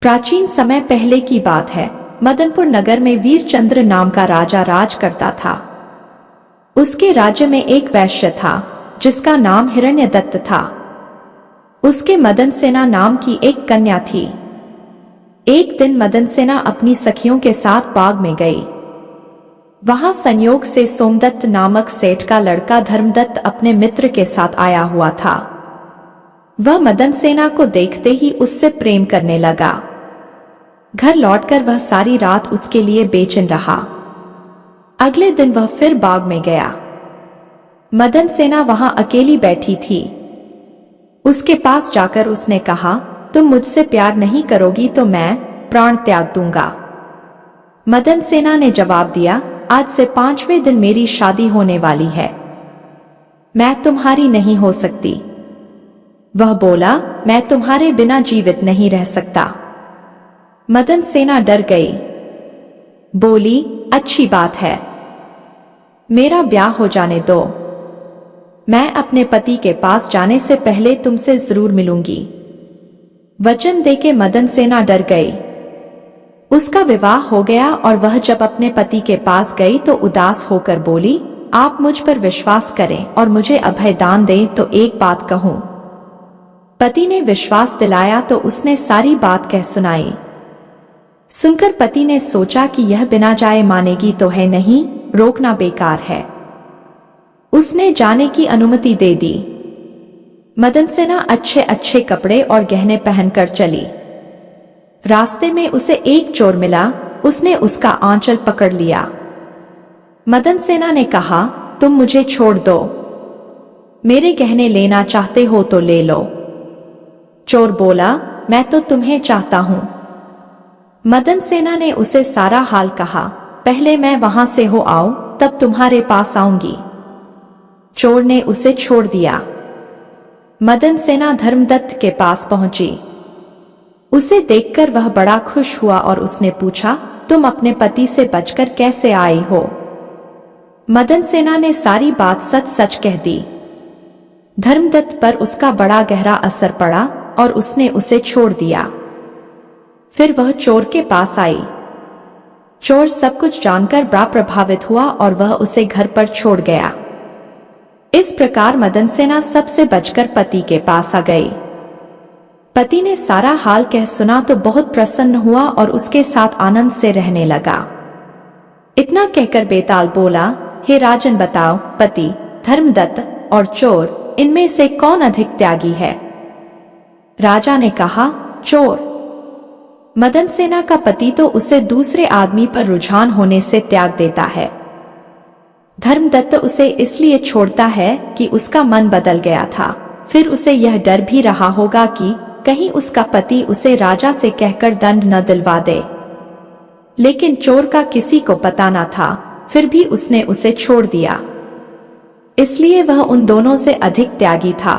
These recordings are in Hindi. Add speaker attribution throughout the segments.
Speaker 1: प्राचीन समय पहले की बात है। मदनपुर नगर में वीरचंद्र नाम का राजा राज करता था। उसके राज्य में एक वैश्य था जिसका नाम हिरण्यदत्त था। उसके मदनसेना नाम की एक कन्या थी। एक दिन मदनसेना अपनी सखियों के साथ बाग में गई। वहां संयोग से सोमदत्त नामक सेठ का लड़का धर्मदत्त अपने मित्र के साथ आया हुआ था। वह मदनसेना को देखते ही उससे प्रेम करने लगा। घर लौटकर वह सारी रात उसके लिए बेचैन रहा। अगले दिन वह फिर बाग में गया। मदनसेना वहां अकेली बैठी थी। उसके पास जाकर उसने कहा, तुम मुझसे प्यार नहीं करोगी तो मैं प्राण त्याग दूंगा। मदनसेना ने जवाब दिया, आज से 5वें दिन मेरी शादी होने वाली है, मैं तुम्हारी नहीं हो सकती। वह बोला, मैं तुम्हारे बिना जीवित नहीं रह सकता। मदनसेना डर गई। बोली, अच्छी बात है, मेरा ब्याह हो जाने दो। मैं अपने पति के पास जाने से पहले तुमसे जरूर मिलूंगी। वचन देके मदनसेना डर गई। उसका विवाह हो गया और वह जब अपने पति के पास गई तो उदास होकर बोली, आप मुझ पर विश्वास करें और मुझे अभय दान दें तो एक बात कहूं। पति ने विश्वास दिलाया तो उसने सारी बात कह सुनाई। सुनकर पति ने सोचा कि यह बिना जाए मानेगी तो है नहीं, रोकना बेकार है। उसने जाने की अनुमति दे दी। मदनसेना अच्छे अच्छे कपड़े और गहने पहनकर चली। रास्ते में उसे एक चोर मिला। उसने उसका आंचल पकड़ लिया। मदनसेना ने कहा, तुम मुझे छोड़ दो, मेरे गहने लेना चाहते हो तो ले लो। चोर बोला, मैं तो तुम्हें चाहता हूं। मदनसेना ने उसे सारा हाल कहा, पहले मैं वहां से हो आऊं तब तुम्हारे पास आऊंगी। चोर ने उसे छोड़ दिया। मदनसेना धर्मदत्त के पास पहुंची। उसे देखकर वह बड़ा खुश हुआ और उसने पूछा, तुम अपने पति से बचकर कैसे आई हो? मदनसेना ने सारी बात सच सच कह दी। धर्मदत्त पर उसका बड़ा गहरा असर पड़ा और उसने उसे छोड़ दिया। फिर वह चोर के पास आई। चोर सब कुछ जानकर बड़ा प्रभावित हुआ और वह उसे घर पर छोड़ गया। इस प्रकार मदनसेना सबसे बचकर पति के पास आ गई। पति ने सारा हाल कह सुना तो बहुत प्रसन्न हुआ और उसके साथ आनंद से रहने लगा। इतना कहकर बेताल बोला, हे राजन बताओ, पति धर्मदत्त और चोर, इनमें से कौन अधिक त्यागी है? राजा ने कहा, चोर। मदनसेना का पति तो उसे दूसरे आदमी पर रुझान होने से त्याग देता है। धर्मदत्त उसे इसलिए छोड़ता है कि उसका मन बदल गया था। फिर उसे यह डर भी रहा होगा कि कहीं उसका पति उसे राजा से कहकर दंड न दिलवा दे। लेकिन चोर का किसी को पता न था, फिर भी उसने उसे छोड़ दिया। इसलिए वह उन दोनों से अधिक त्यागी था।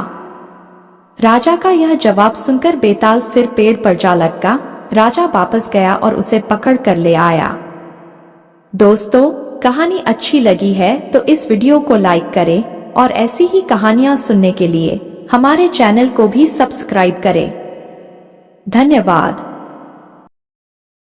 Speaker 1: राजा का यह जवाब सुनकर बेताल फिर पेड़ पर जा लटका। राजा वापस गया और उसे पकड़ कर ले आया। दोस्तों, कहानी अच्छी लगी है तो इस वीडियो को लाइक करें और ऐसी ही कहानियां सुनने के लिए हमारे चैनल को भी सब्सक्राइब करें। धन्यवाद।